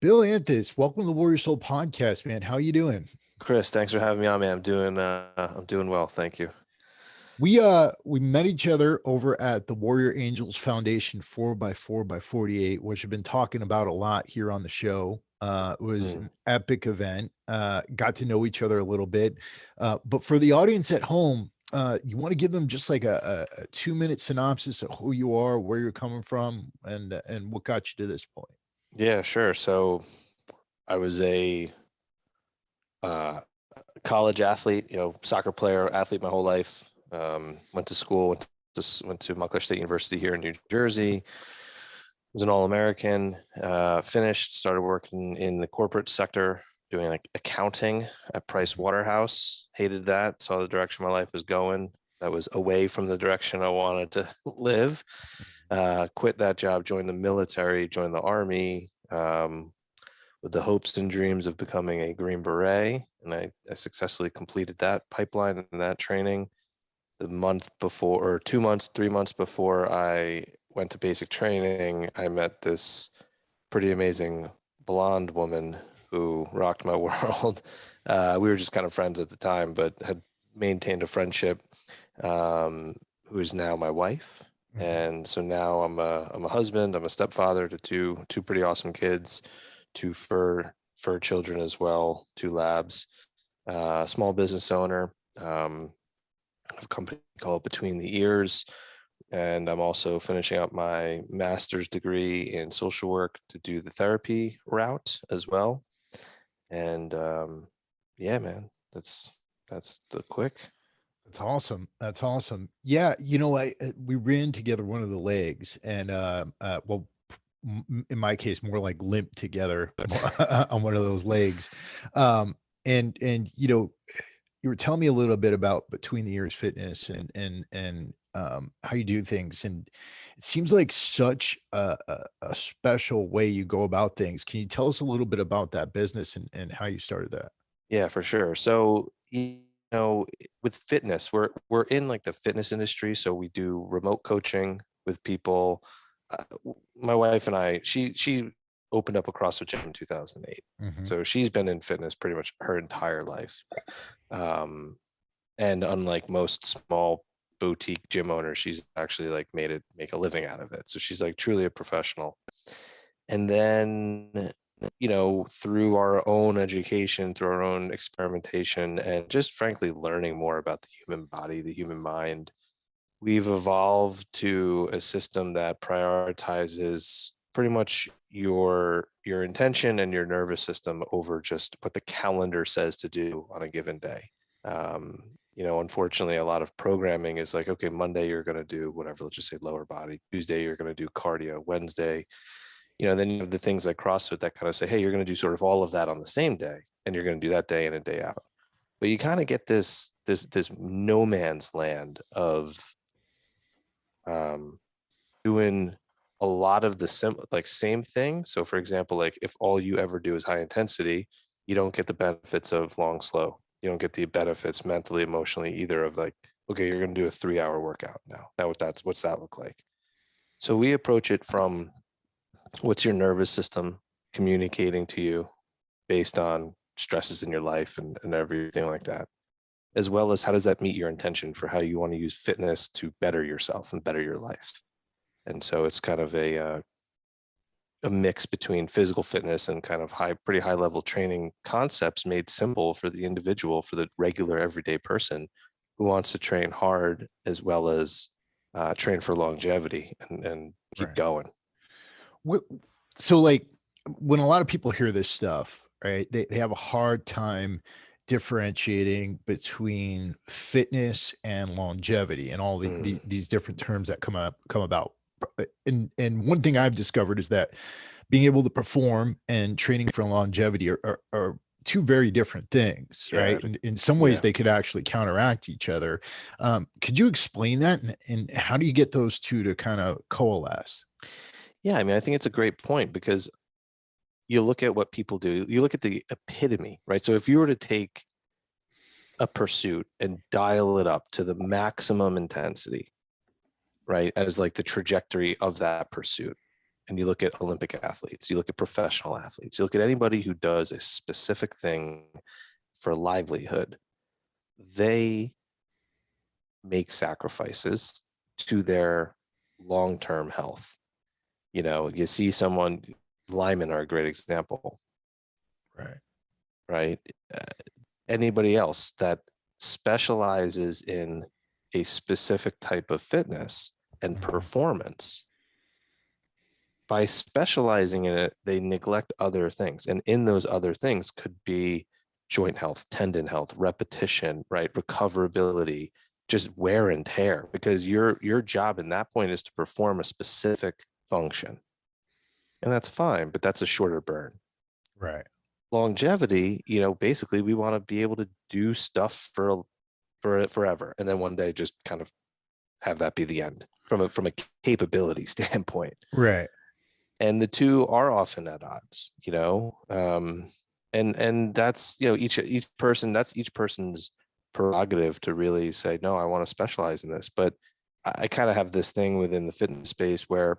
Bill Anthes, welcome to the Warrior Soul podcast, man. How you doing? Chris, thanks for having me on, man. I'm doing well, thank you. We met each other over at the Warrior Angels Foundation 4x4x48, which I've been talking about a lot here on the show. It was Mm. an epic event. Got to know each other a little bit. But for the audience at home, you want to give them just like a 2 minute synopsis of who you are, where you're coming from, and what got you to this point. Yeah, sure. So I was a uh, college athlete, soccer player, athlete my whole life. Went to school, went to Montclair State University here in New Jersey. Was an All-American. Finished, started working in the corporate sector, doing like accounting at Price Waterhouse. Hated that. Saw the direction my life was going. That was away from the direction I wanted to live. Quit that job, joined the military, joined the army, with the hopes and dreams of becoming a Green Beret. And I successfully completed that pipeline and that training. The month before, or 2 months, 3 months before I went to basic training, I met this pretty amazing blonde woman who rocked my world. We were just kind of friends at the time, but had maintained a friendship, who is now my wife. Mhm. And so now I'm a husband, I'm a stepfather to two pretty awesome kids, two fur children as well, two labs, small business owner, of a company called Between the Ears. And I'm also finishing up my master's degree in social work to do the therapy route as well. And yeah, man, that's the quick. That's awesome. That's awesome. Yeah, we ran together one of the legs, and well, in my case, more like limped together on one of those legs. Um, and you were telling me a little bit about Between the Ears Fitness and how you do things, and it seems like such a special way you go about things. Can you tell us a little bit about that business and how you started that? Yeah, for sure. So, with fitness, we're in like the fitness industry, so we do remote coaching with people. My wife and I, she opened up a CrossFit gym in 2008. Hmm. So she's been in fitness pretty much her entire life. Um, and unlike most small boutique gym owners, she's actually like make a living out of it. So she's like truly a professional. And then, through our own education, through our own experimentation, and just frankly learning more about the human body, the human mind, we've evolved to a system that prioritizes pretty much your intention and your nervous system over just what the calendar says to do on a given day. Unfortunately, a lot of programming is like, okay, Monday you're going to do whatever, let's just say lower body. Tuesday you're going to do cardio. Wednesday, then you have the things like CrossFit that kind of say, hey, you're going to do sort of all of that on the same day, and you're going to do that day in and day out. But you kind of get this no man's land of um, doing a lot of the same thing. So, for example, like if all you ever do is high intensity, you don't get the benefits of long, slow. You don't get the benefits mentally, emotionally either of like, okay, you're going to do a 3 hour workout now. Now, what's that look like? So we approach it from what's your nervous system communicating to you based on stresses in your life and everything like that, as well as how does that meet your intention for how you want to use fitness to better yourself and better your life. And so it's kind of a mix between physical fitness and kind of pretty high level training concepts made simple for the individual, for the regular everyday person who wants to train hard as well as train for longevity and keep Right. going. What, so like when a lot of people hear this stuff, right, they have a hard time differentiating between fitness and longevity and all Mm. these different terms that come about. And one thing I've discovered is that being able to perform and training for longevity are two very different things, Yeah, right? And in some ways, yeah, they could actually counteract each other. Could you explain that, and how do you get those two to kind of coalesce? yeah. I mean, I think it's a great point because you look at what people do, you look at the epitome, right? So if you were to take a pursuit and dial it up to the maximum intensity, right, as like the trajectory of that pursuit, and you look at Olympic athletes, you look at professional athletes, you look at anybody who does a specific thing for livelihood, they make sacrifices to their long-term health. You see someone, linemen are a great example, Right. right? Anybody else that specializes in a specific type of fitness and performance, by specializing in it, they neglect other things. And in those other things could be joint health, tendon health, repetition, right? Recoverability, just wear and tear, because your job in that point is to perform a specific function. And that's fine, but that's a shorter burn. Right. Longevity, basically we want to be able to do stuff for it forever. And then one day just kind of have that be the end from a capability standpoint. Right. And the two are often at odds, and that's, each person, that's each person's prerogative to really say, no, I want to specialize in this. But I kind of have this thing within the fitness space where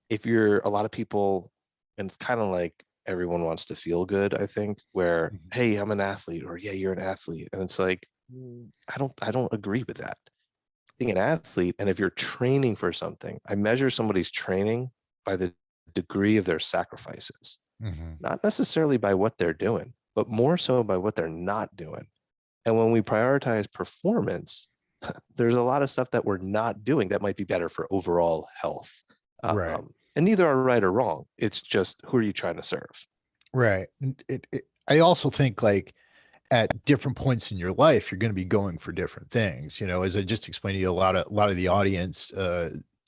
if you're a lot of people, and it's kind of like everyone wants to feel good, I think, where, hey, I'm an athlete, or yeah, you're an athlete. And it's like, I don't agree with that. Being an athlete, and if you're training for something, I measure somebody's training by the degree of their sacrifices, not necessarily by what they're doing, but more so by what they're not doing. And when we prioritize performance, there's a lot of stuff that we're not doing that might be better for overall health. Right. And neither are right or wrong. It's just, who are you trying to serve? Right. And I also think, like, at different points in your life, you're going to be going for different things. As I just explained to you, a lot of the audience,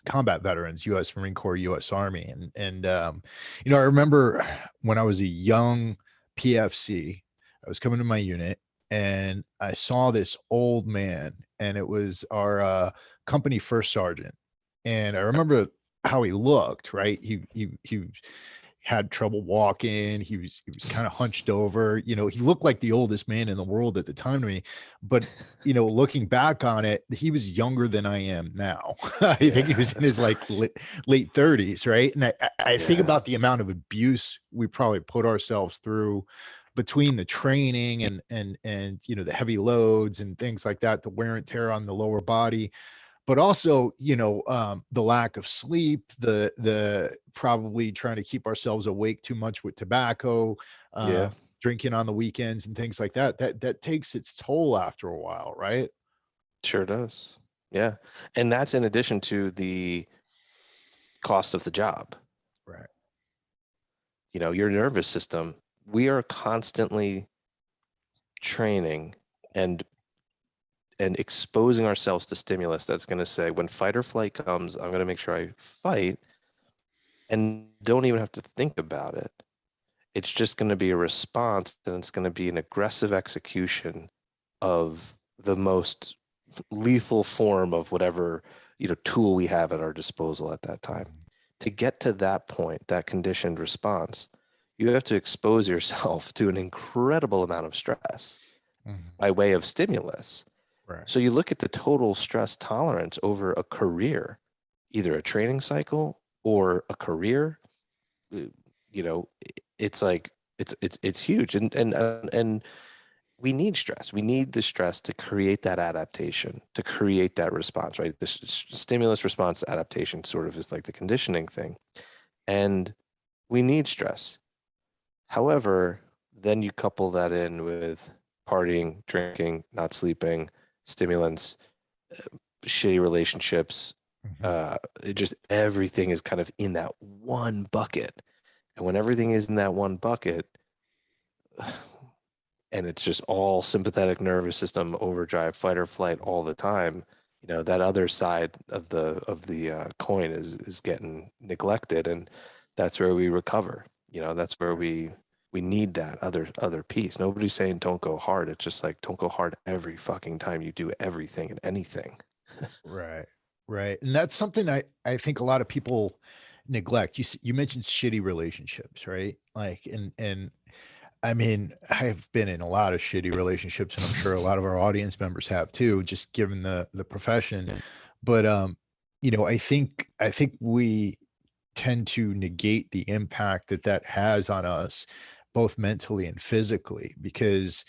combat veterans, U.S. Marine Corps, U.S. Army, and I remember when I was a young PFC, I was coming to my unit, and I saw this old man, and it was our company first sergeant, and I remember how he looked. Right, he had trouble walking. He was kind of hunched over. He looked like the oldest man in the world at the time to me. But looking back on it, he was younger than I am now. I think he was in his like late 30s, right? And I think about the amount of abuse we probably put ourselves through between the training and the heavy loads and things like that, the wear and tear on the lower body, but also, the lack of sleep, the probably trying to keep ourselves awake too much with tobacco, drinking on the weekends and things like that. That takes its toll after a while, right? Sure does. Yeah. And that's in addition to the cost of the job. Right. Your nervous system, we are constantly training and exposing ourselves to stimulus that's going to say, when fight or flight comes, I'm going to make sure I fight, and don't even have to think about it. It's just going to be a response, and it's going to be an aggressive execution of the most lethal form of whatever tool we have at our disposal at that time. To get to that point, that conditioned response, you have to expose yourself to an incredible amount of stress by way of stimulus. Right. So you look at the total stress tolerance over a career, either a training cycle or a career, it's like, it's huge. And we need stress. We need the stress to create that adaptation, to create that response, right? This stimulus response adaptation sort of is like the conditioning thing. And we need stress. However, then you couple that in with partying, drinking, not sleeping, stimulants, shitty relationships. It just, everything is kind of in that one bucket. And when everything is in that one bucket, and it's just all sympathetic nervous system overdrive, fight or flight all the time, that other side of the coin is getting neglected, and that's where we recover. That's where we need that other piece. Nobody's saying don't go hard. It's just like, don't go hard every fucking time you do everything and anything. Right. Right. And that's something I think a lot of people neglect. You mentioned shitty relationships, right? Like, and I mean, I've been in a lot of shitty relationships, and I'm sure a lot of our audience members have too, just given the profession. But I think we tend to negate the impact that that has on us, both mentally and physically. Because,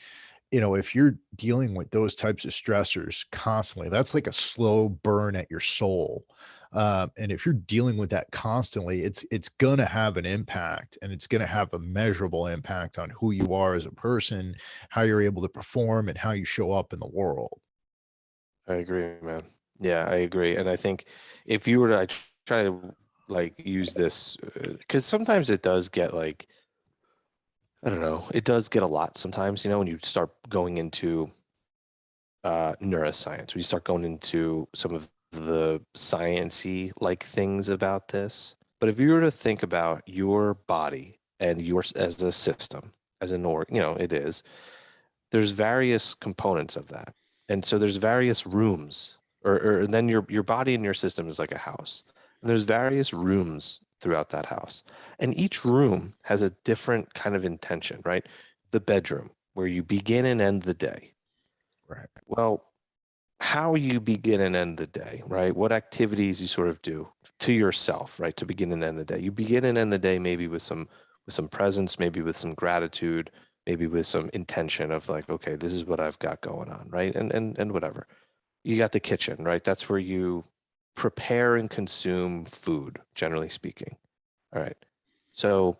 if you're dealing with those types of stressors constantly, that's like a slow burn at your soul. And if you're dealing with that constantly, it's gonna have an impact, and it's gonna have a measurable impact on who you are as a person, how you're able to perform, and how you show up in the world. I agree, man. Yeah, I agree. And I think if you were to try to like use this, because sometimes it does get like, I don't know, it does get a lot sometimes, when you start going into neuroscience, when you start going into some of the sciencey like things about this. But if you were to think about your body and yours as a system, as an it is, there's various components of that. And so there's various rooms, or then your body and your system is like a house. And there's various rooms throughout that house. And each room has a different kind of intention, right? The bedroom, where you begin and end the day. Right. Well, how you begin and end the day, right? What activities you sort of do to yourself, right? To begin and end the day. You begin and end the day maybe with some presence, maybe with some gratitude, maybe with some intention of like, okay, this is what I've got going on, right? And whatever. You got the kitchen, right? That's where you prepare and consume food, generally speaking. All right. So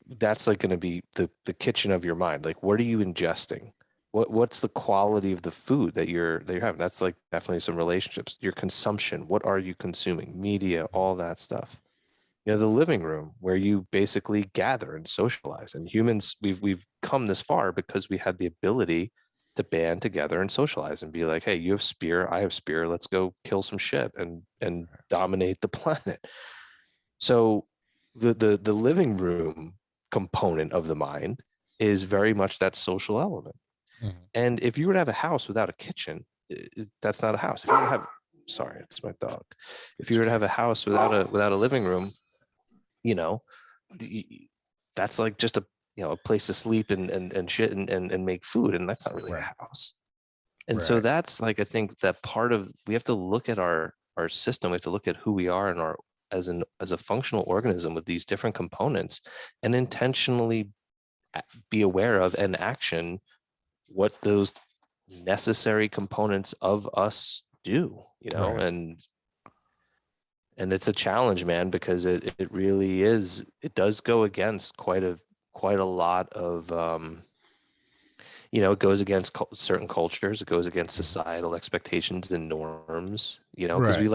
that's like going to be the kitchen of your mind. Like, what are you ingesting? What's the quality of the food that you're having? That's like definitely some relationships. Your consumption. What are you consuming? Media, all that stuff. The living room where you basically gather and socialize. And humans, we've come this far because we had the ability to band together and socialize and be like, hey, you have spear, I have spear, let's go kill some shit and dominate the planet. So the living room component of the mind is very much that social element. Mhm. And if you were to have a house without a kitchen, that's not a house. If you were to have, sorry, it's my dog. If you It's were to okay. have a house without a living room, you know, that's like just a place to sleep and shit and make food, and that's not really Right. a house. And so Right. that's like, I think that part of, we have to look at our system. We have to look at who we are and our as a functional organism with these different components, and intentionally be aware of and action what those necessary components of us do, Right. and it's a challenge, man, because it really is, it does go against quite a lot of it goes against certain cultures, it goes against Mhm. societal expectations and norms, because Right. we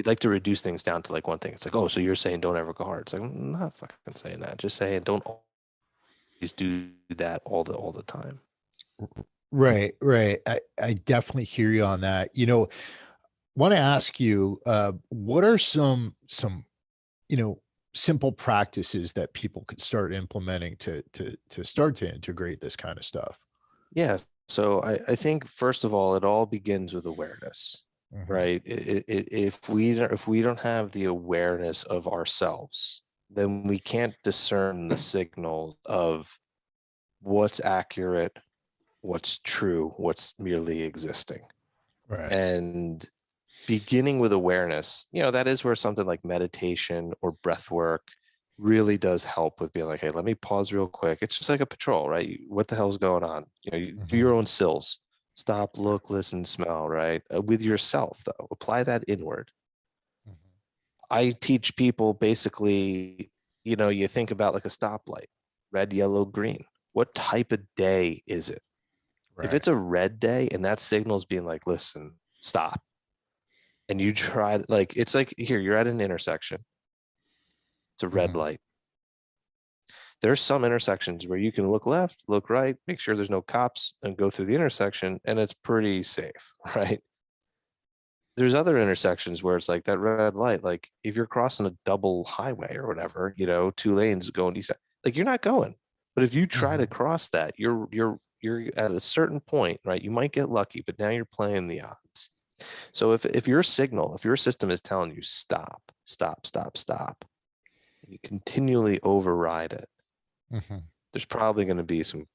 like to reduce things down to like one thing. It's like, oh, so you're saying don't ever go hard. It's like, I'm not fucking saying that, just saying don't always do that all the time. Right. Right. I definitely hear you on that. Want to ask you, what are some you know simple practices that people could start implementing to start to integrate this kind of stuff? Yeah. So I think first of all, it all begins with awareness, Mhm. right? If we don't have the awareness of ourselves, then we can't discern the signals of what's accurate, what's true, what's merely existing. Right. And beginning with awareness, that is where something like meditation or breath work really does help with being like, hey, let me pause real quick. It's just like a patrol, right? What the hell's going on? You do Mhm. your own sills. Stop, look, listen, smell, right? With yourself, though, apply that inward. Mhm. I teach people basically, you think about like a stoplight, red, yellow, green. What type of day is it? If Right. it's a red day and that signal is being like, listen, stop, and you try, like, it's like, here, you're at an intersection, it's a red Mhm. light. There's some intersections where you can look left, look right, make sure there's no cops, and go through the intersection, and it's pretty safe, right? There's other intersections where it's like that red light, like if you're crossing a double highway or whatever, two lanes going east, like you're not going. But if you try to Mhm. cross that, you're at a certain point, right? You might get lucky, but now you're playing the odds. So if your signal, if your system is telling you stop, stop, stop, stop, and you continually override it, Mhm. there's probably going to be some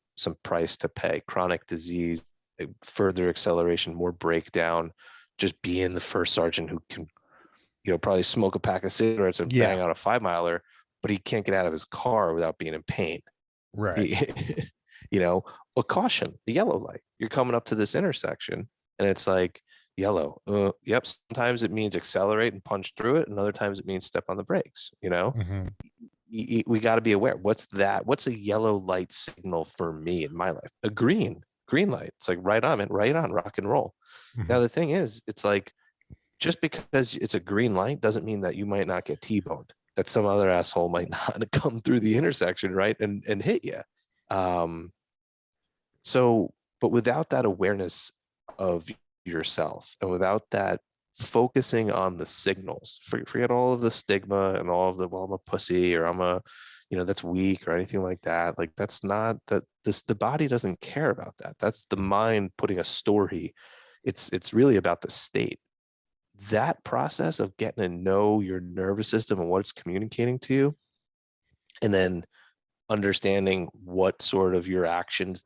price to pay. Chronic disease, further acceleration, more breakdown, just being the first sergeant who can probably smoke a pack of cigarettes and Yeah. bang out a 5 miler, but he can't get out of his car without being in pain. Right. He, a caution, the yellow light. You're coming up to this intersection and it's like yellow. Yep. Sometimes it means accelerate and punch through it. And other times it means step on the brakes. Mm-hmm. We got to be aware. What's that? What's a yellow light signal for me in my life? A green light. It's like right on it, right on, rock and roll. Mm-hmm. Now, the thing is, it's like, just because it's a green light doesn't mean that you might not get T-boned, that some other asshole might not come through the intersection, right, and hit you. So, but without that awareness of yourself and without that focusing on the signals, forget all of the stigma and all of the, well, I'm a pussy or I'm a, that's weak or anything like that. Like, that's not that the body doesn't care about that. That's the mind putting a story. It's really about the state. That process of getting to know your nervous system and what it's communicating to you, and then understanding what sort of your actions,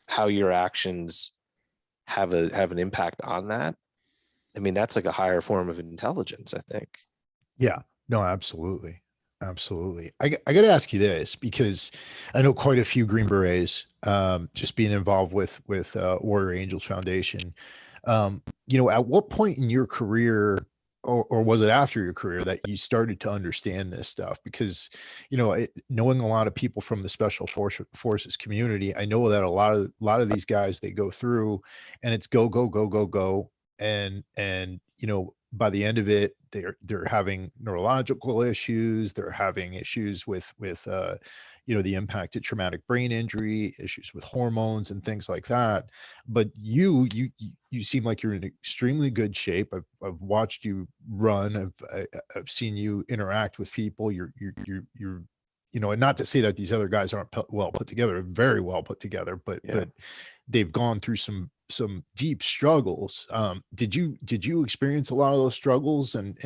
how your actions have an impact on that. I mean, that's like a higher form of intelligence, I think. Yeah. No, absolutely. Absolutely. I got to ask you this because I know quite a few Green Berets, just being involved with Warrior Angels Foundation. At what point in your career, or was it after your career, that you started to understand this stuff? Because, knowing a lot of people from the forces community, I know that a lot of these guys, they go through and it's go, go, go, go, go. And by the end of it, they're having neurological issues, they're having issues with the impact of traumatic brain injury, issues with hormones and things like that. But you seem like you're in extremely good shape. I've watched you run. I've seen you interact with people. And not to say that these other guys aren't well put together, very well put together, but Yeah. but they've gone through some deep struggles. Did you experience a lot of those struggles? And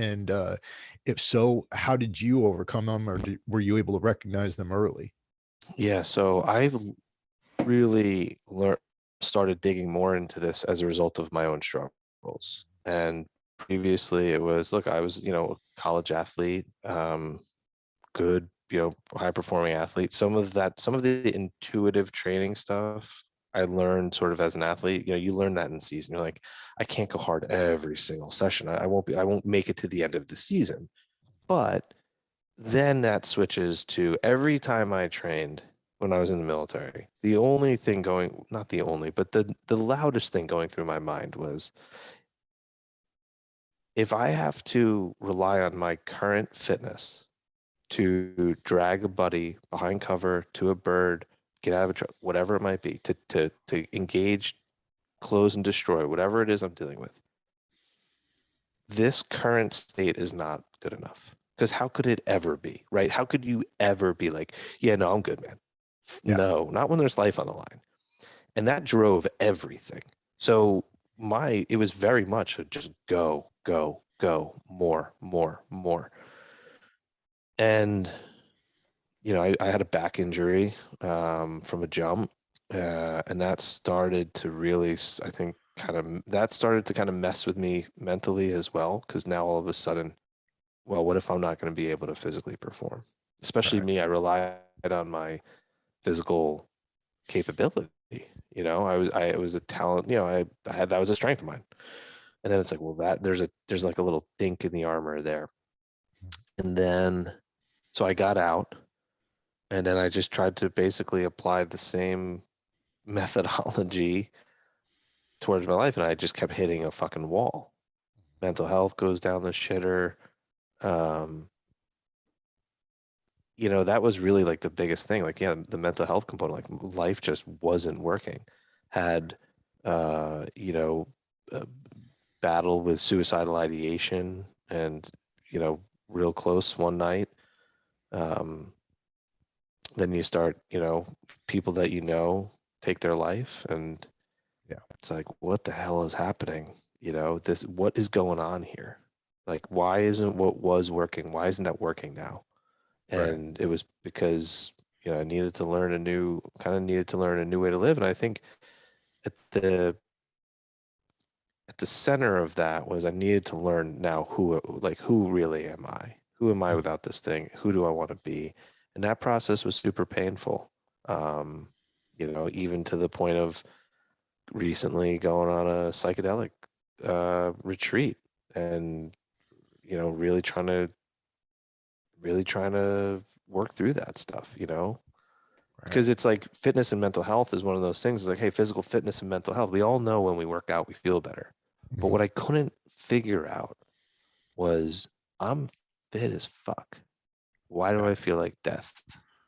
if so, how did you overcome them, or were you able to recognize them early? Yeah. So I really started digging more into this as a result of my own struggles. And previously it was, look, I was, a college athlete, good, high performing athlete. Some of the intuitive training stuff I learned sort of as an athlete. You learn that in season. You're like, I can't go hard every single session. I won't make it to the end of the season. But then that switches to every time I trained when I was in the military. The only thing going, not the only, but the loudest thing going through my mind was, if I have to rely on my current fitness to drag a buddy behind cover to a bird, get out of a truck, whatever it might be, to engage, close, and destroy whatever it is I'm dealing with, this current state is not good enough. Because how could it ever be, right? How could you ever be like, yeah, no, I'm good, man? Yeah. No, not when there's life on the line. And that drove everything. So it was very much a just go, go, go, more, more, more. And I had a back injury from a jump, and that started to really, I think, that started to kind of mess with me mentally as well. Because now all of a sudden, well, what if I'm not going to be able to physically perform? Especially Right. me, I relied on my physical capability. I was a talent. I had, that was a strength of mine. And then it's like, well, there's like a little dink in the armor there. And then, so I got out. And then I just tried to basically apply the same methodology towards my life. And I just kept hitting a fucking wall. Mental health goes down the shitter. Um, that was really like the biggest thing. Like, yeah, the mental health component, like life just wasn't working. Had, uh, you know, a battle with suicidal ideation and, real close one night. Um, then you start, people that take their life, and Yeah. it's like, what the hell is happening? What is going on here? Like, why isn't what was working? Why isn't that working now? Right. And it was because, I needed to learn a new way to live. And I think at at the center of that was I needed to learn now who really am I? Who am I Mm. without this thing? Who do I want to be? And that process was super painful. Um, even to the point of recently going on a psychedelic retreat and really trying to work through that stuff, Right. because it's like fitness and mental health is one of those things. It's like, hey, physical fitness and mental health, we all know when we work out, we feel better. But Mhm. what I couldn't figure out was I'm fit as fuck. Why do Yeah. I feel like death?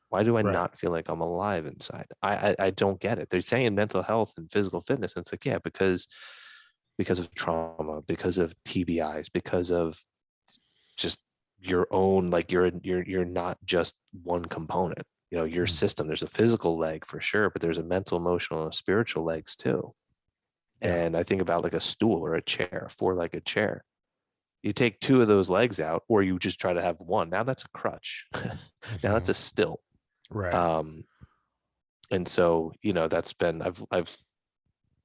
Why do I Right. not feel like I'm alive inside? I don't get it. They're saying mental health and physical fitness. And it's like, yeah, because of trauma, because of TBIs, because of just your own, like you're not just one component. Your Mm. system, there's a physical leg for sure, but there's a mental, emotional, and spiritual legs too. Yeah. And I think about like a stool or a chair, a four-legged chair. You take two of those legs out, or you just try to have one. Now that's a crutch. Now that's Mhm. a stilt. Right. Um, and so, that's been I've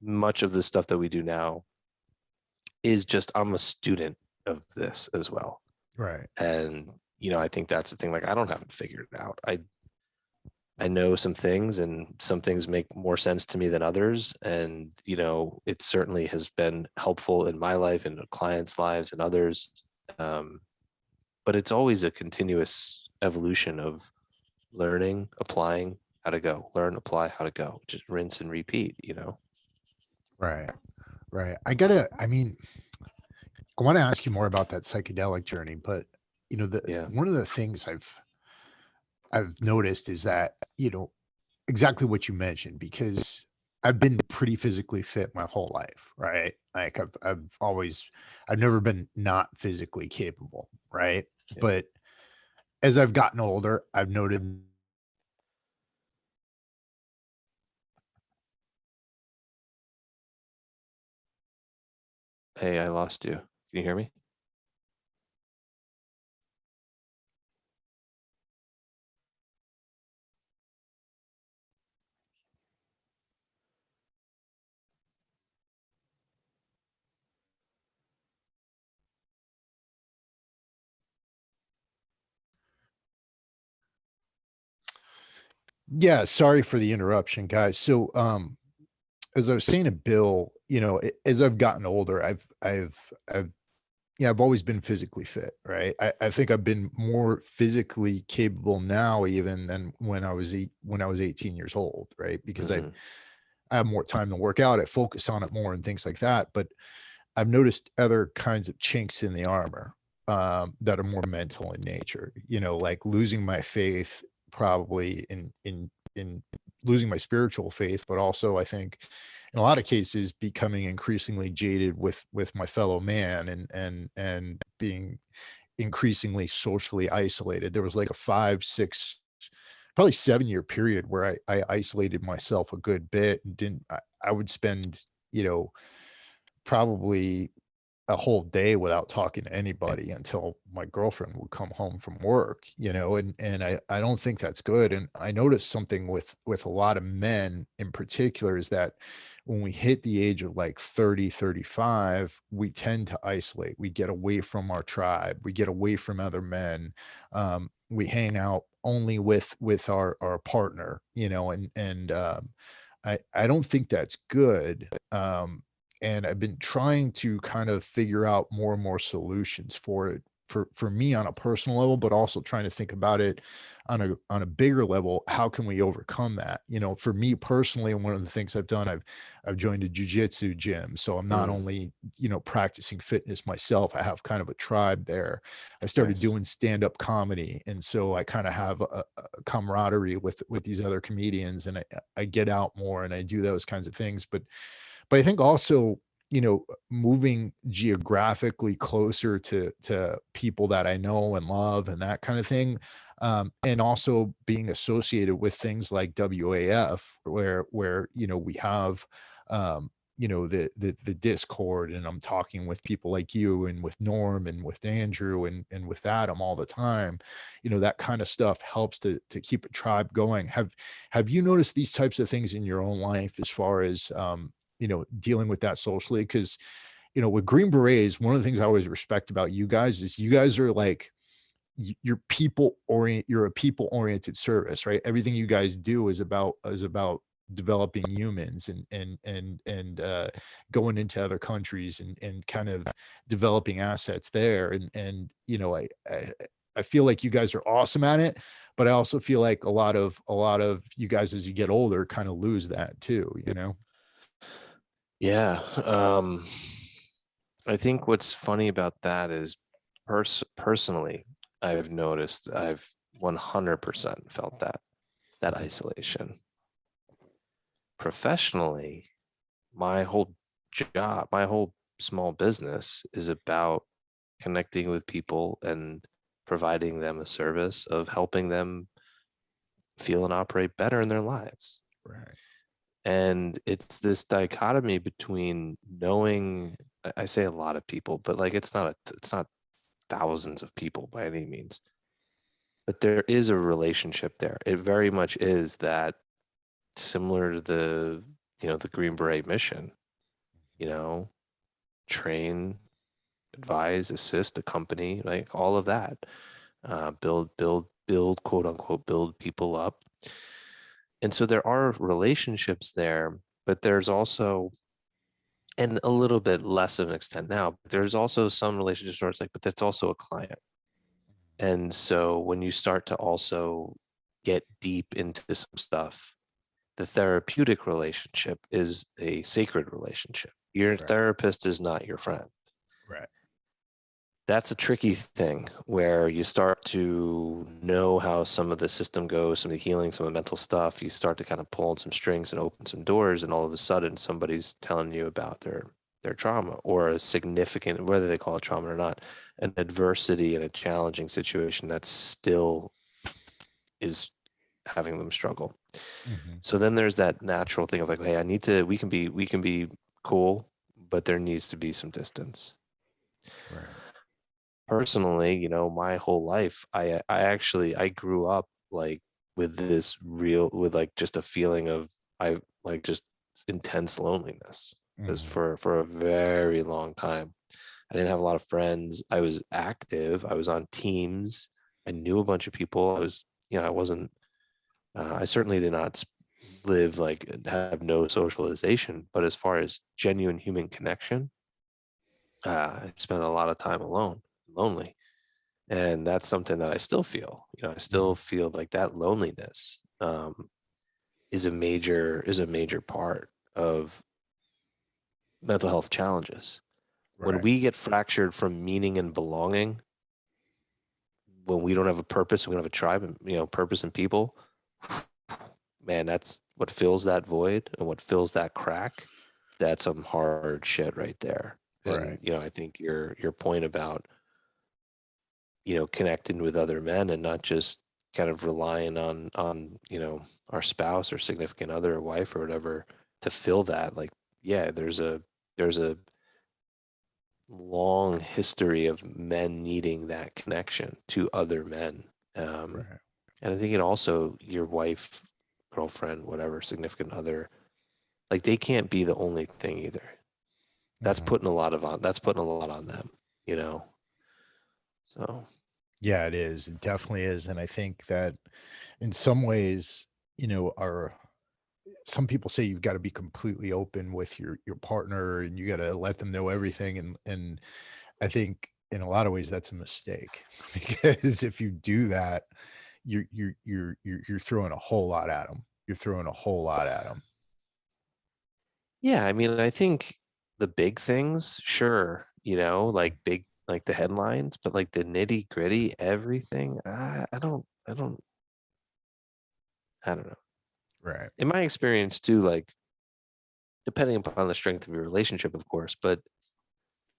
much of the stuff that we do now is just I'm a student of this as well. Right. And, I think that's the thing. Like I don't have it figured out. I know some things and some things make more sense to me than others. And, it certainly has been helpful in my life and clients' lives and others. Um, but it's always a continuous evolution of learning, applying how to go, learn, apply how to go, just rinse and repeat. Right. Right. I want to ask you more about that psychedelic journey, but the Yeah. one of the things I've noticed is that, exactly what you mentioned, because I've been pretty physically fit my whole life, right? Like I've never been not physically capable, right? Yeah. But as I've gotten older, I've noted. Hey, I lost you. Can you hear me? Yeah, sorry for the interruption, guys. So, as I was saying to Bill, as I've gotten older, I've yeah, I've always been physically fit, right? I think I've been more physically capable now even than when I was 18 years old, right? Because Mm-hmm. I have more time to work out, I focus on it more and things like that. But I've noticed other kinds of chinks in the armor that are more mental in nature, like losing my faith, probably in losing my spiritual faith, but also I think in a lot of cases becoming increasingly jaded with my fellow man and being increasingly socially isolated. There was like a 5, 6, probably 7-year period where I isolated myself a good bit and didn't I would spend, you know, probably a whole day without talking to anybody until my girlfriend would come home from work, and I don't think that's good. And I noticed something with a lot of men in particular is that when we hit the age of like 30, 35, we tend to isolate. We get away from our tribe, we get away from other men. We hang out only with our partner, I don't think that's good. And I've been trying to kind of figure out more and more solutions for it for me on a personal level, but also trying to think about it on a bigger level. How can we overcome that? For me personally, and one of the things I've done, I've joined a jujitsu gym. So I'm not Mm, only, practicing fitness myself, I have kind of a tribe there. I started nice. doing stand-up comedy. And so I kind of have a camaraderie with these other comedians, and I get out more and I do those kinds of things. But I think also, moving geographically closer to people that I know and love and that kind of thing, and also being associated with things like WAF, where we have, the Discord, and I'm talking with people like you and with Norm and with Andrew and with Adam all the time. That kind of stuff helps to keep a tribe going. Have you noticed these types of things in your own life as far as dealing with that socially? Because with Green Berets, one of the things I always respect about you guys is you guys are like, you're you're a people oriented service, right? Everything you guys do is about developing humans and going into other countries and kind of developing assets there. And I feel like you guys are awesome at it, but I also feel like a lot of you guys as you get older kind of lose that too, Yeah. I think what's funny about that is personally, I've noticed I've 100% felt that isolation. Professionally, my whole job, my whole small business is about connecting with people and providing them a service of helping them feel and operate better in their lives. Right. And it's this dichotomy between knowing, I say a lot of people, but like it's not thousands of people by any means, but there is a relationship there. It very much is that, similar to the Green Beret mission, train, advise, assist, accompany, like all of that, build, quote unquote, build people up. And so there are relationships there, but there's also, and a little bit less of an extent now, but there's also some relationships where it's like, but that's also a client. And so when you start to also get deep into some stuff, the therapeutic relationship is a sacred relationship. Your Right. therapist is not your friend. Right. That's a tricky thing where you start to know how some of the system goes, some of the healing, some of the mental stuff. You start to kind of pull on some strings and open some doors, and all of a sudden somebody's telling you about their trauma, or a significant, whether they call it trauma or not, an adversity and a challenging situation that still is having them struggle. Mm-hmm. So then there's that natural thing of like, hey, we can be cool, but there needs to be some distance. Right. Personally, my whole life, I grew up like with like just a feeling of, I like just intense loneliness, because Mm-hmm. for a very long time I didn't have a lot of friends. I was active, I was on teams, I knew a bunch of people. I wasn't I certainly did not live like, have no socialization, but as far as genuine human connection, I spent a lot of time alone, lonely. And that's something that I still feel. I Mm-hmm. still feel like that loneliness is a major part of mental health challenges. When Right. we get fractured from meaning and belonging, when we don't have a purpose, we don't have a tribe, and purpose and people, man, that's what fills that void and what fills that crack. That's some hard shit right there. Right. And I think your point about connecting with other men and not just kind of relying on our spouse or significant other or wife or whatever to fill that. Like, yeah, there's a long history of men needing that connection to other men. um, Right. and I think it also, your wife, girlfriend, whatever, significant other, like they can't be the only thing either. That's Mm-hmm. putting a lot on them, you know. So Yeah, it is. It definitely is. And I think that in some ways, our some people say you've got to be completely open with your partner and you got to let them know everything. And I think in a lot of ways that's a mistake because if you do that, you're throwing a whole lot at them. You're throwing a whole lot at them. yeah, I mean, I think the big things, sure, like big, like the headlines, but like the nitty gritty, everything, I don't know. Right. In my experience too, like depending upon the strength of your relationship, of course, but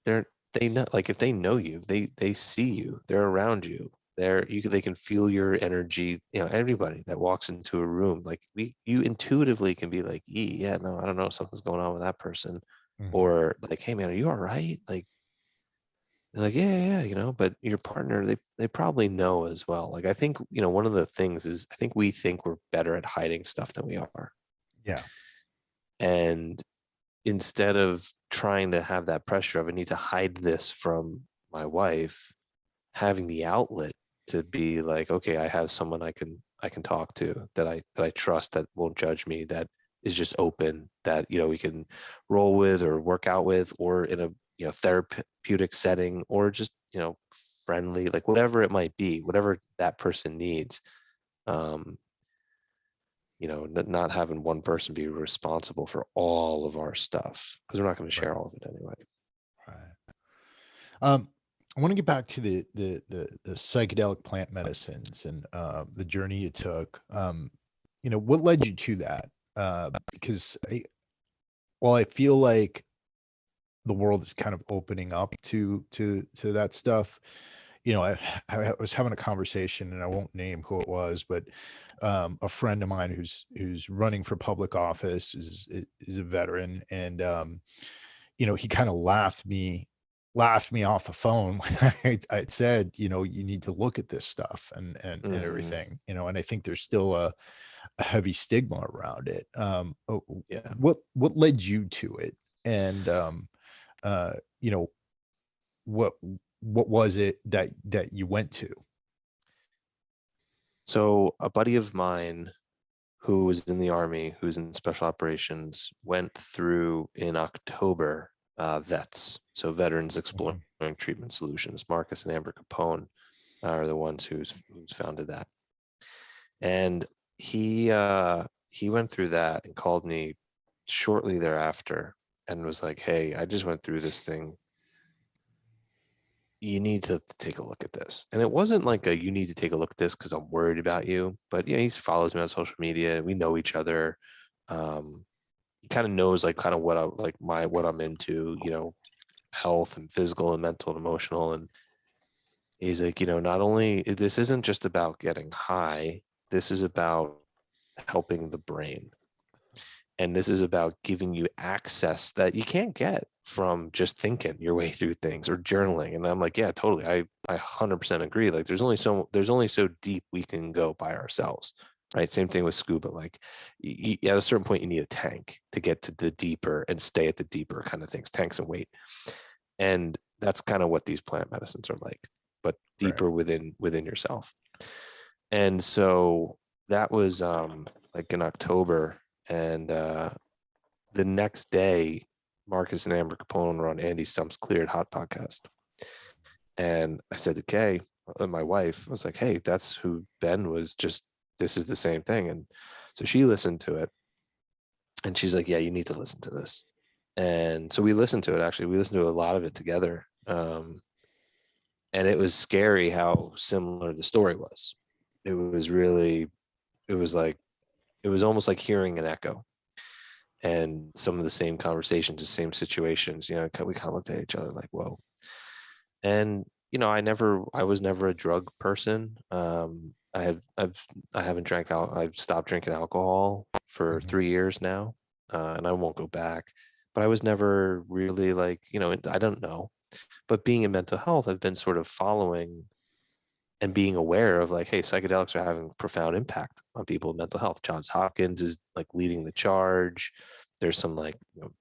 they know, like if they know you, they see you, they're around you, they can feel your energy. Everybody that walks into a room, like you intuitively can be like, yeah, no, I don't know, something's going on with that person. Mhm. Or like, hey man, are you all right? Like, they're like, yeah, but your partner, they probably know as well. Like, I think, one of the things is, I think we think we're better at hiding stuff than we are. Yeah. And instead of trying to have that pressure of I need to hide this from my wife, having the outlet to be like, okay, I have someone I can talk to that I trust, that won't judge me, that is just open, that we can roll with or work out with, or in a therapeutic setting, or just friendly, like whatever it might be, whatever that person needs. um not having one person be responsible for all of our stuff, because we're not going to Right. share all of it anyway. Right. Um, I want to get back to the psychedelic plant medicines and the journey you took. What led you to that? Because while I feel like the world is kind of opening up to that stuff, I was having a conversation, and I won't name who it was, but a friend of mine who's running for public office is a veteran, and he kind of laughed me off the phone when I said, you need to look at this stuff and Hmm. everything, and I think there's still a heavy stigma around it. Yeah. What led you to it? And uh, you know, what what was it that you went to? So a buddy of mine who was in the army, who's in special operations, went through in October, VETS, so Veterans Exploring Mhm. Treatment Solutions. Marcus and Amber Capone are the ones who's founded that. And he went through that and called me shortly thereafter and was like, "Hey, I just went through this thing. You need to take a look at this." And it wasn't like a you need to take a look at this because I'm worried about you, but he follows me on social media. We know each other. Um, he kind of knows like kind of what I like what I'm into, health and physical and mental and emotional. And he's like, not only this isn't just about getting high, this is about helping the brain. And this is about giving you access that you can't get from just thinking your way through things or journaling. And I'm like, yeah, totally. I 100% agree. Like there's only so deep we can go by ourselves. Right. Same thing with scuba. Like at a certain point, you need a tank to get to the deeper and stay at the deeper kind of things, tanks and weight. And that's kind of what these plant medicines are like, but Right. deeper within yourself. And so that was like in October. And the next day, Marcus and Amber Capone were on Andy Stump's Cleared Hot podcast. And I said to Kay, my wife, I was like, "Hey, that's who Ben was just, this is the same thing." And so she listened to it and she's like, "Yeah, you need to listen to this." And so we listened to it. Actually, we listened to a lot of it together. And it was scary how similar the story was. It was really, it was like, it was almost like hearing an echo, and some of the same conversations, the same situations. We kind of looked at each other like, whoa. And I was never a drug person. I haven't drank out. I've stopped drinking alcohol for Mhm. 3 years now, and I won't go back. But I was never really like, I don't know. But being in mental health, I've been sort of following and being aware of like, hey, psychedelics are having profound impact on people with mental health. Johns Hopkins is like leading the charge. There's some like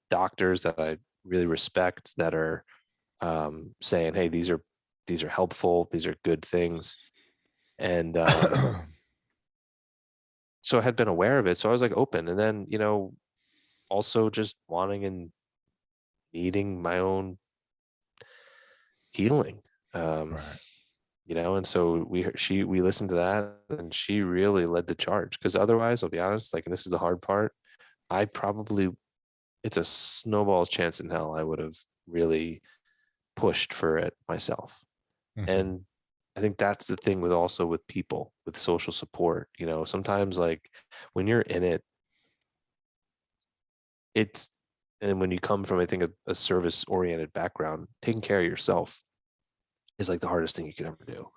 doctors that I really respect that are saying, hey, these are helpful, these are good things. And so I had been aware of it. So I was like open. And then, also just wanting and needing my own healing. Um, Right. and so we listened to that and she really led the charge, because otherwise, I'll be honest, like, and this is the hard part, I probably, it's a snowball's chance in hell I would have really pushed for it myself. Mhm. And I think that's the thing with also with people with social support, sometimes like when you're in it, it's, and when you come from, I think, a service oriented background, taking care of yourself is like the hardest thing you could ever do.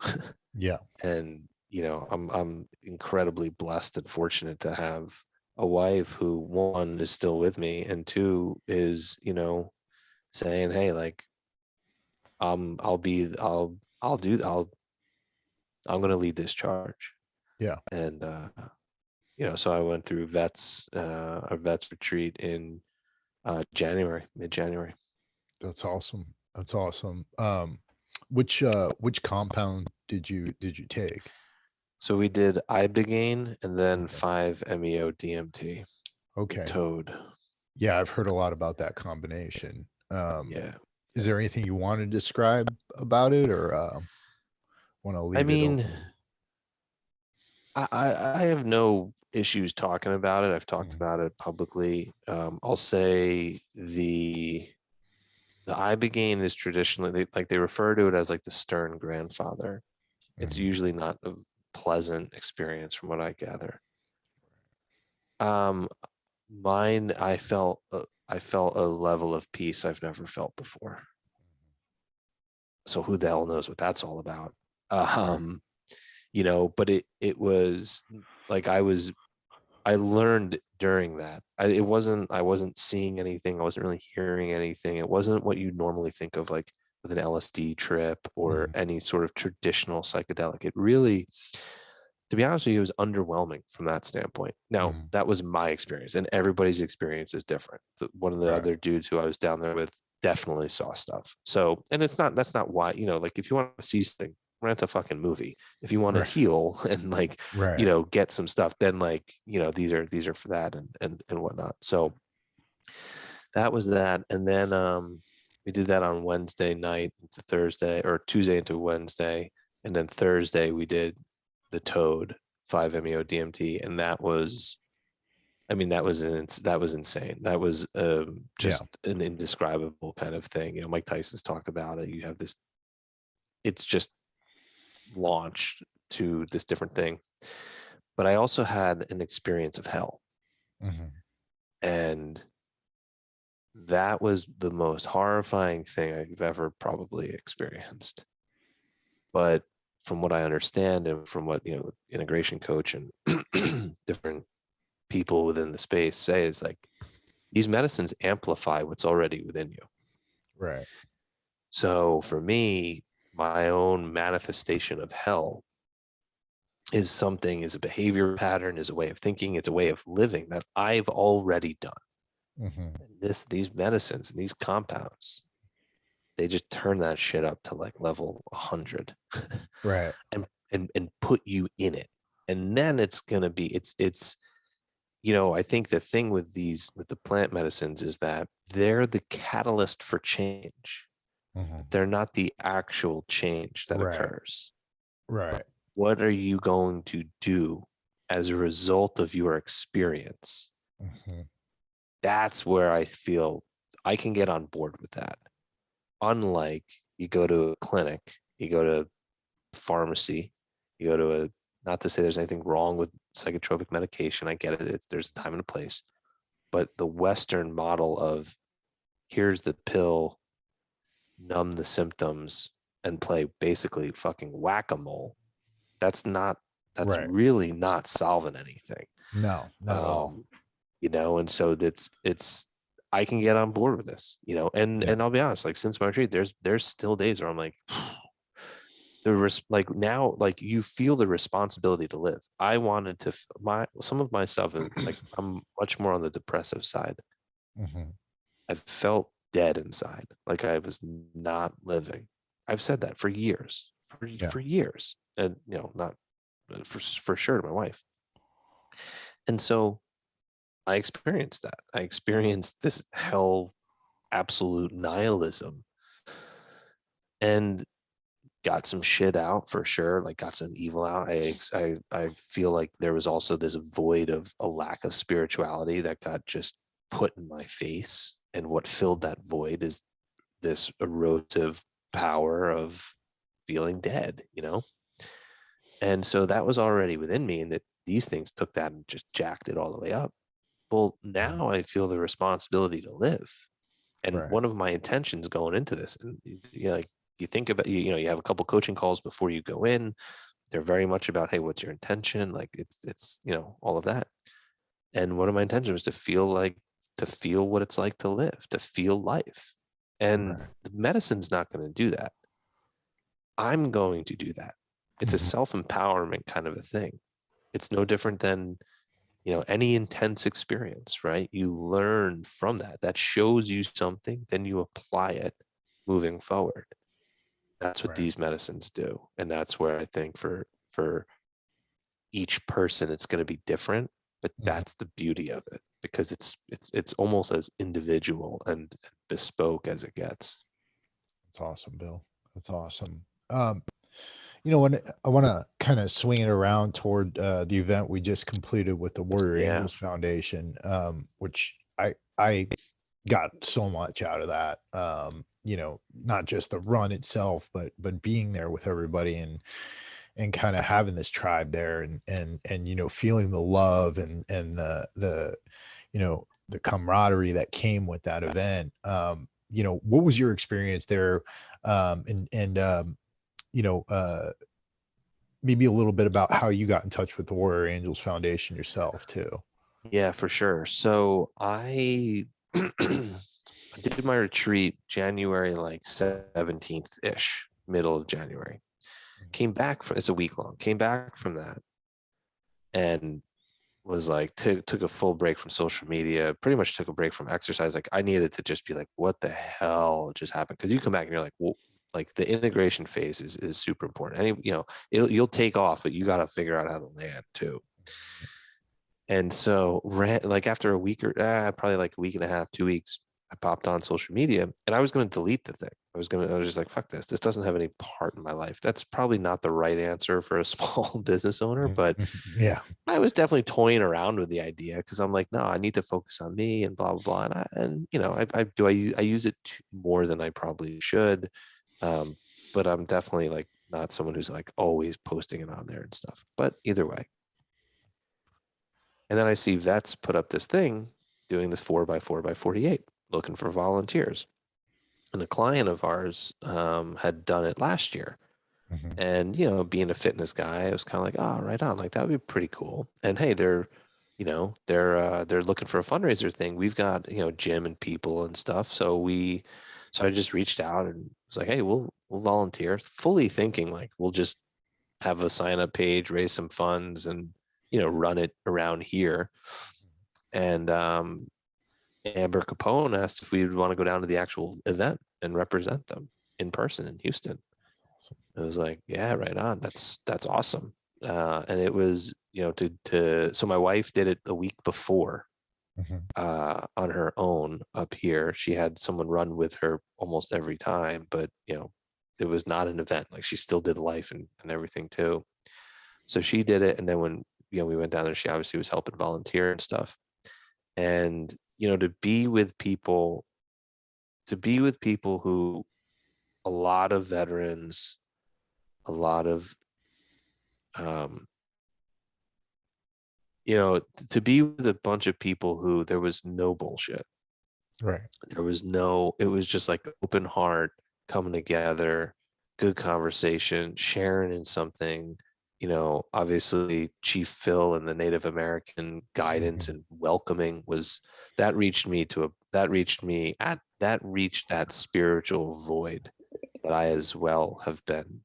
Yeah. And I'm incredibly blessed and fortunate to have a wife who, one, is still with me, and two is saying, hey, like, I'll be I'll do I'm going to lead this charge. Yeah. And so I went through a vets retreat in January, mid-January. That's awesome. That's awesome. Which compound did you take? So we did Ibogaine and then Okay. 5-MeO DMT. Okay. Toad. Yeah, I've heard a lot about that combination. Yeah. Is there anything you want to describe about it, or want to I leave it mean, open? I have no issues talking about it. I've talked Mhm, about it publicly. I'll say the Ibogaine is traditionally they refer to it as like the stern grandfather. It's mhm, usually not a pleasant experience from what I gather. Um, Mine, I felt a level of peace I've never felt before. So who the hell knows what that's all about? right. Um, but it was like I learned during that. I wasn't seeing anything. I wasn't really hearing anything. It wasn't what you normally think of like with an LSD trip or Mhm, any sort of traditional psychedelic. It really, to be honest with you, it was underwhelming from that standpoint. Now, mhm, that was my experience, and everybody's experience is different. One of the right. other dudes who I was down there with definitely saw stuff. So, and that's not why, like if you want to see something, rent a fucking movie. If you want to Right. heal and like, Right. get some stuff, then like, these are for that and whatnot. So that was that. And then we did that on Wednesday night to Thursday, or Tuesday into Wednesday. And then Thursday we did the Toad 5-MeO DMT. And that was, I mean, that was insane. That was Yeah. just an indescribable kind of thing. Mike Tyson's talked about it. You have this, it's just launched to this different thing. But I also had an experience of hell. Mhm, And that was the most horrifying thing I've ever probably experienced. But from what I understand and from what, integration coach and different people within the space say is like these medicines amplify what's already within you. right. So for me, my own manifestation of hell is a behavior pattern, is a way of thinking, it's a way of living that I've already done. Mhm, And these medicines and these compounds, they just turn that shit up to like level 100 right. and put you in it. And then it's going to be it's I think the thing with the plant medicines is that they're the catalyst for change, Mhm, but they're not the actual change that right. occurs. Right. What are you going to do as a result of your experience? Mhm, That's where I feel I can get on board with that. Unlike you go to a clinic, you go to a pharmacy, you go to a, not to say there's anything wrong with psychotropic medication. I get it. There's a time and a place. But the Western model of here's the pill, numb the symptoms, and play basically fucking whack-a-mole, that's right. really not solving anything. No, not at all. Um, and so it's I can get on board with this, Yeah. and I'll be honest, like since my retreat, there's still days where I'm like, like now, like you feel the responsibility to live. I wanted to my some of my stuff is like I'm much more on the depressive side. Mhm, I've felt dead inside, like I was not living. I've said that for years, yeah. for years, and not for sure to my wife. And so I experienced that. I experienced this hell, absolute nihilism, and got some shit out for sure. Like got some evil out. I feel like there was also this void of a lack of spirituality that got just put in my face. And what filled that void is this erosive power of feeling dead, And so that was already within me, and that these things took that and just jacked it all the way up. Well, Mhm, now I feel the responsibility to live. And right. one of my intentions going into this, and like you think about, you have a couple coaching calls before you go in. They're very much about, hey, what's your intention? Like it's all of that. And one of my intentions was to feel what it's like to live, to feel life. And Right. the medicine's not going to do that. I'm going to do that. It's a Mhm, self-empowerment kind of a thing. It's no different than, any intense experience, right? You learn from that. That shows you something, then you apply it moving forward. That's what Right. these medicines do. And that's where I think for each person it's going to be different, but Mhm. that's the beauty of it, because it's almost as individual and bespoke as it gets. That's awesome, Bill. That's awesome. When I want to kind of swing it around toward the event we just completed with the Warrior Yeah. Angels Foundation, which I got so much out of that. Not just the run itself, but being there with everybody and kind of having this tribe there and feeling the love and the camaraderie that came with that event. What was your experience there? And you know, maybe a little bit about how you got in touch with the Warrior Angels Foundation yourself too. Yeah, for sure. So I did my retreat January like 17th ish, middle of January. Came back from it's a week long. Came back from that and was like took a full break from social media, pretty much took a break from exercise. Like I needed to just be like, what the hell just happened? Because you come back and you're like, well, like the integration phase is super important. And you'll take off, but you got to figure out how to land too. And so like after a week or probably like a week and a half, 2 weeks, I popped on social media and I was going to delete the thing. I was just like, fuck this. This doesn't have any part in my life. That's probably not the right answer for a small business owner, Mhm, but mhm. Yeah. I was definitely toying around with the idea because I'm like, no, I need to focus on me and blah, blah, blah. I use it more than I probably should. Um, but I'm definitely like not someone who's like always posting it on there and stuff. But either way, and then I see vets put up this thing doing this 4x4x48, looking for volunteers. And a client of ours had done it last year. Mhm. And, being a fitness guy, I was kind of like, oh, right on. Like that would be pretty cool. And hey, they're looking for a fundraiser thing. We've got, gym and people and stuff. So I just reached out and was like, hey, we'll volunteer, fully thinking like we'll just have a sign up page, raise some funds and, run it around here. And Amber Capone asked if we would want to go down to the actual event and represent them in person in Houston. It was like, yeah, right on. That's awesome. And it was, so my wife did it the week before Mhm. on her own up here. She had someone run with her almost every time, but it was not an event. Like she still did life and everything too. So she did it, and then when we went down there, she obviously was helping volunteer and stuff. And to be with people who a lot of veterans, a lot of um, to be with a bunch of people who there was no bullshit. Right. It was just like open heart coming together, good conversation, sharing in something. Obviously Chief Phil and the Native American guidance Mhm. and welcoming was that reached that spiritual void that I as well have been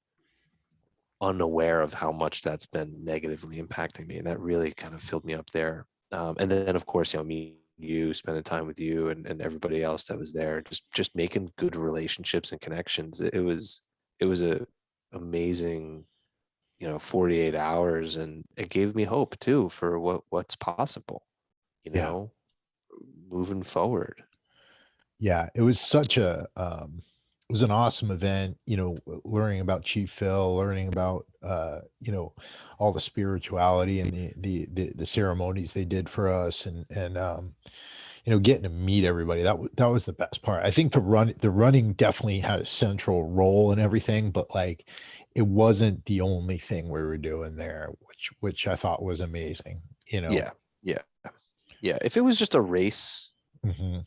unaware of how much that's been negatively impacting me. And that really kind of filled me up there. And then of course, me, you spending time with you and everybody else that was there, just making good relationships and connections. It was a amazing, 48 hours, and it gave me hope too for what's possible, you Yeah. know, moving forward. Yeah. It was such it was an awesome event, learning about Chief Phil, learning about all the spirituality and the ceremonies they did for us and getting to meet everybody. That was the best part. I think the running definitely had a central role in everything, but like it wasn't the only thing we were doing there, which I thought was amazing, you know. Yeah. Yeah. Yeah. If it was just a race, Mhm.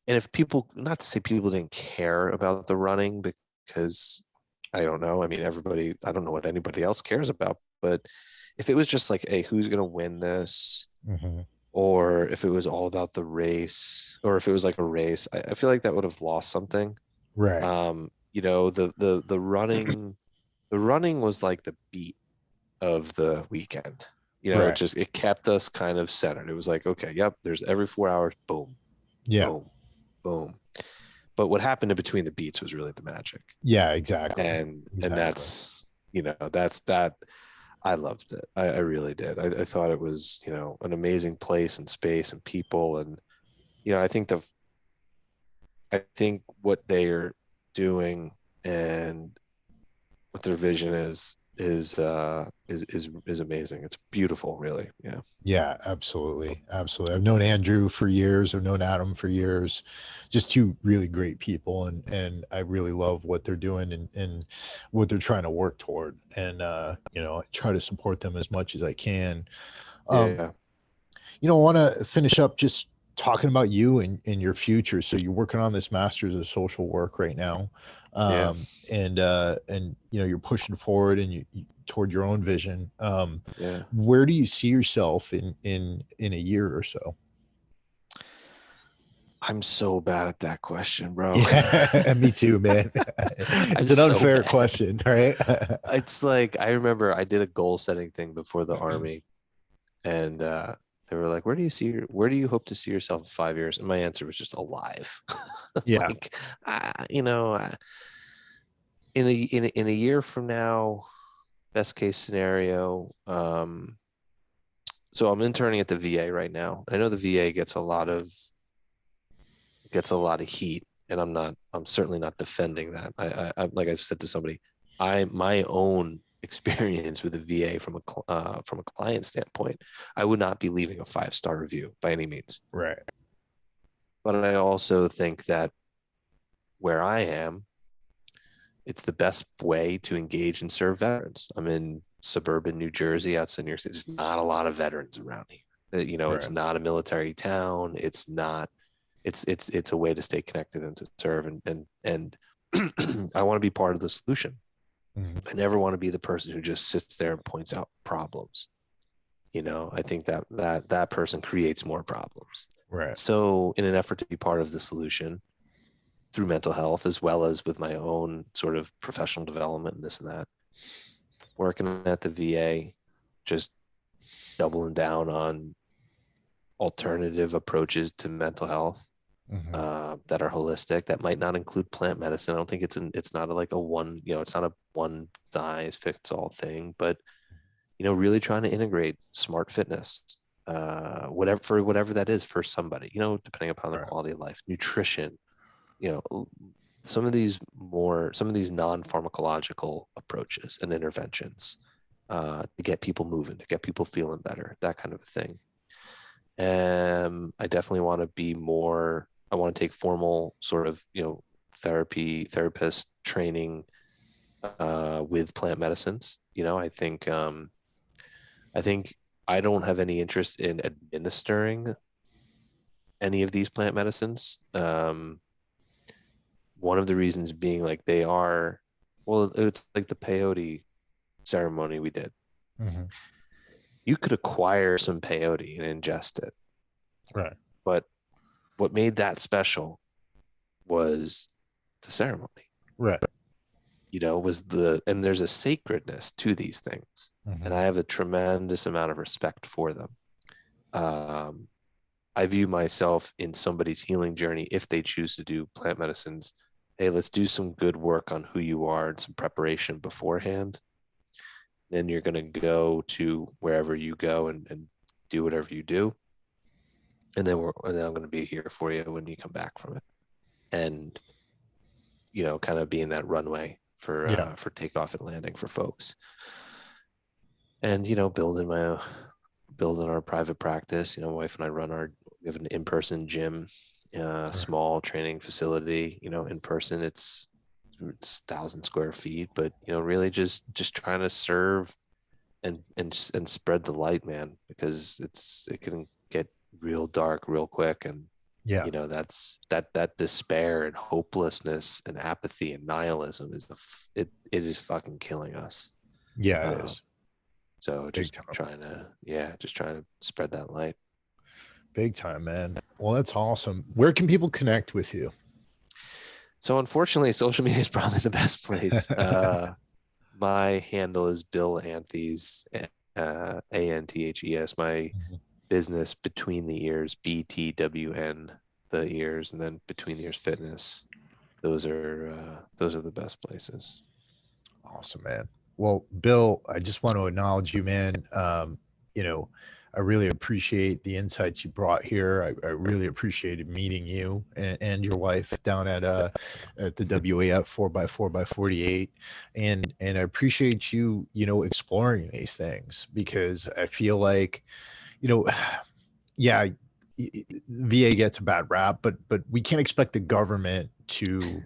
and if people, not to say people didn't care about the running, because I don't know. I mean, I don't know what anybody else cares about, but if it was just like, hey, who's going to win this? Mhm. Or if it was all about the race, or if it was like a race, I feel like that would have lost something. Right. The running was like the beat of the weekend. It Right. just, it kept us kind of centered. It was like, okay, yep, there's every 4 hours, boom, Yeah. boom, boom. But what happened in between the beats was really the magic. Yeah, exactly. And Exactly. that's, that's that. I loved it. I really did. I thought it was, an amazing place and space and people. And, I think what they're doing and what their vision is amazing. It's beautiful, really. Yeah. Yeah, absolutely. Absolutely. I've known Andrew for years. I've known Adam for years. Just two really great people. And I really love what they're doing and what they're trying to work toward. And I try to support them as much as I can. Um, Yeah. I want to finish up just talking about you and your future. So you're working on this master's of social work right now. Yeah. And you're pushing forward and you toward your own vision. Yeah. Where do you see yourself in a year or so? I'm so bad at that question, bro. Yeah, me too, man. I'm It's an so unfair bad. question, right? It's like, I remember I did a goal setting thing before the army, and they were like, where do you hope to see yourself in 5 years? And my answer was just alive. Yeah. Like, in a year from now, best case scenario. So I'm interning at the VA right now. I know the VA gets a lot of heat, and I'm certainly not defending that. I like I've said to somebody, my own experience with the VA from a client standpoint, I would not be leaving a 5-star review by any means. Right. But I also think that where I am, it's the best way to engage and serve veterans. I'm in suburban New Jersey, outside New York City. There's not a lot of veterans around here. It's Right. not a military town. It's not. It's a way to stay connected and to serve. And I want to be part of the solution. Mhm. I never want to be the person who just sits there and points out problems. I think that person creates more problems. Right. So, in an effort to be part of the solution, through mental health as well as with my own sort of professional development and this and that, working at the VA, just doubling down on alternative approaches to mental health Mhm. that are holistic, that might not include plant medicine. I don't think it's not like a one, it's not a one size fits all thing, but really trying to integrate smart fitness, whatever that is for somebody, depending upon their Right. quality of life, nutrition, you know, some of these non-pharmacological approaches and interventions to get people moving, to get people feeling better, that kind of a thing. I definitely want to be more. I want to take formal sort of therapist training with plant medicines. I think I don't have any interest in administering any of these plant medicines. One of the reasons being, like, they are, well, it's like the peyote ceremony we did. Mhm. You could acquire some peyote and ingest it, Right. but what made that special was the ceremony. Right. And there's a sacredness to these things, and Mhm. I have a tremendous amount of respect for them. Um, I view myself in somebody's healing journey, if they choose to do plant medicines. Hey, let's do some good work on who you are and some preparation beforehand. Then you're going to go to wherever you go and do whatever you do. And then I'm going to be here for you when you come back from it. And, kind of being that runway for, Yeah. for takeoff and landing for folks. And, building our private practice. My wife and I we have an in-person gym, Right. small training facility. In person, it's 1,000 square feet, but really just trying to serve and spread the light, man, because it can get real dark real quick. And Yeah. that despair and hopelessness and apathy and nihilism it is fucking killing us. Yeah, it um, is. so Big just time. trying to spread that light. Big time, man. Well, that's awesome. Where can people connect with you? So unfortunately, social media is probably the best place. My handle is Bill Anthes, ANTHES. My Mhm. business Between the Ears, BTWN the Ears, and then Between the Ears Fitness. Those are the best places. Awesome, man. Well, Bill, I just want to acknowledge you, man. You know, I really appreciate the insights you brought here. I really appreciated meeting you and your wife down at the WAF 4x4x48. And I appreciate you, exploring these things, because I feel like, you know, yeah, VA gets a bad rap, but we can't expect the government to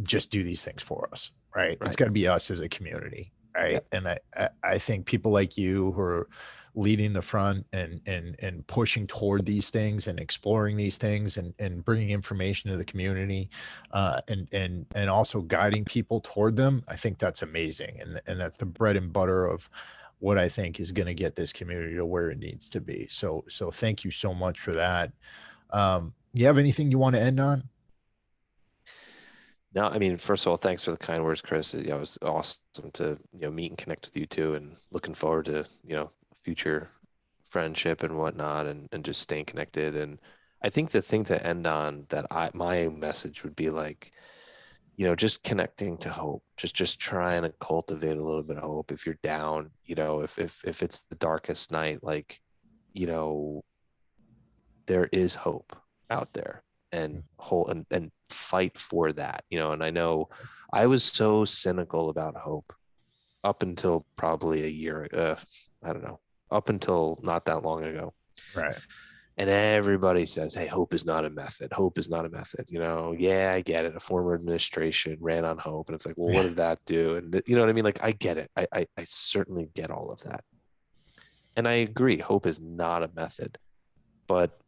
just do these things for us, right? It's Right. got to be us as a community, Yeah. right? And I think people like you who are leading the front and pushing toward these things and exploring these things and bringing information to the community, and also guiding people toward them. I think that's amazing, and that's the bread and butter of what I think is going to get this community to where it needs to be. So thank you so much for that. You have anything you want to end on? No, I mean, first of all, thanks for the kind words, Chris. It was awesome to, meet and connect with you too, and looking forward to, future friendship and whatnot, and just staying connected. And I think the thing to end on that my message would be like, just connecting to hope, just trying to cultivate a little bit of hope. If you're down, if it's the darkest night, like, you know, there is hope out there, and fight for that, and I know I was so cynical about hope up until probably a year, I don't know, up until not that long ago. Right. And everybody says, hey, hope is not a method. Hope is not a method. Yeah, I get it. A former administration ran on hope. And it's like, well, what Yeah. did that do? And you know what I mean? Like, I get it. I certainly get all of that. And I agree, hope is not a method. But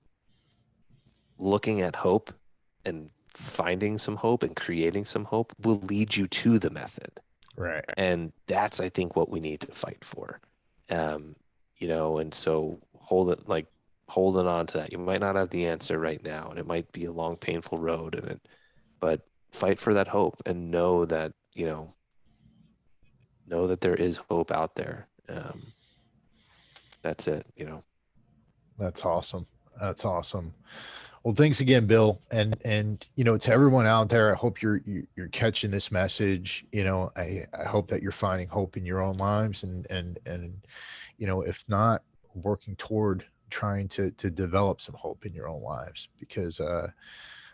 looking at hope and finding some hope and creating some hope will lead you to the method. Right. And that's, I think, what we need to fight for. Um, and so holding on to that. You might not have the answer right now, and it might be a long, painful road, but fight for that hope and know that there is hope out there. That's it. That's awesome. That's awesome. Well, thanks again, Bill. And to everyone out there, I hope you're catching this message. I hope that you're finding hope in your own lives, and if not, working toward trying to develop some hope in your own lives, because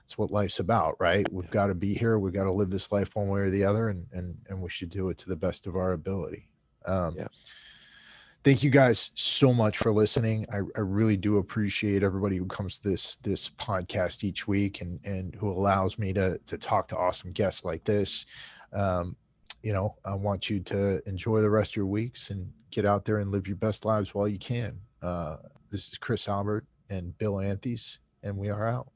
it's what life's about, right? We've got to be here. We've got to live this life one way or the other, and we should do it to the best of our ability. Um, Yeah. Thank you guys so much for listening. I really do appreciate everybody who comes to this podcast each week, and who allows me to talk to awesome guests like this. Um, I want you to enjoy the rest of your weeks and get out there and live your best lives while you can. This is Chris Albert and Bill Anthes, and we are out.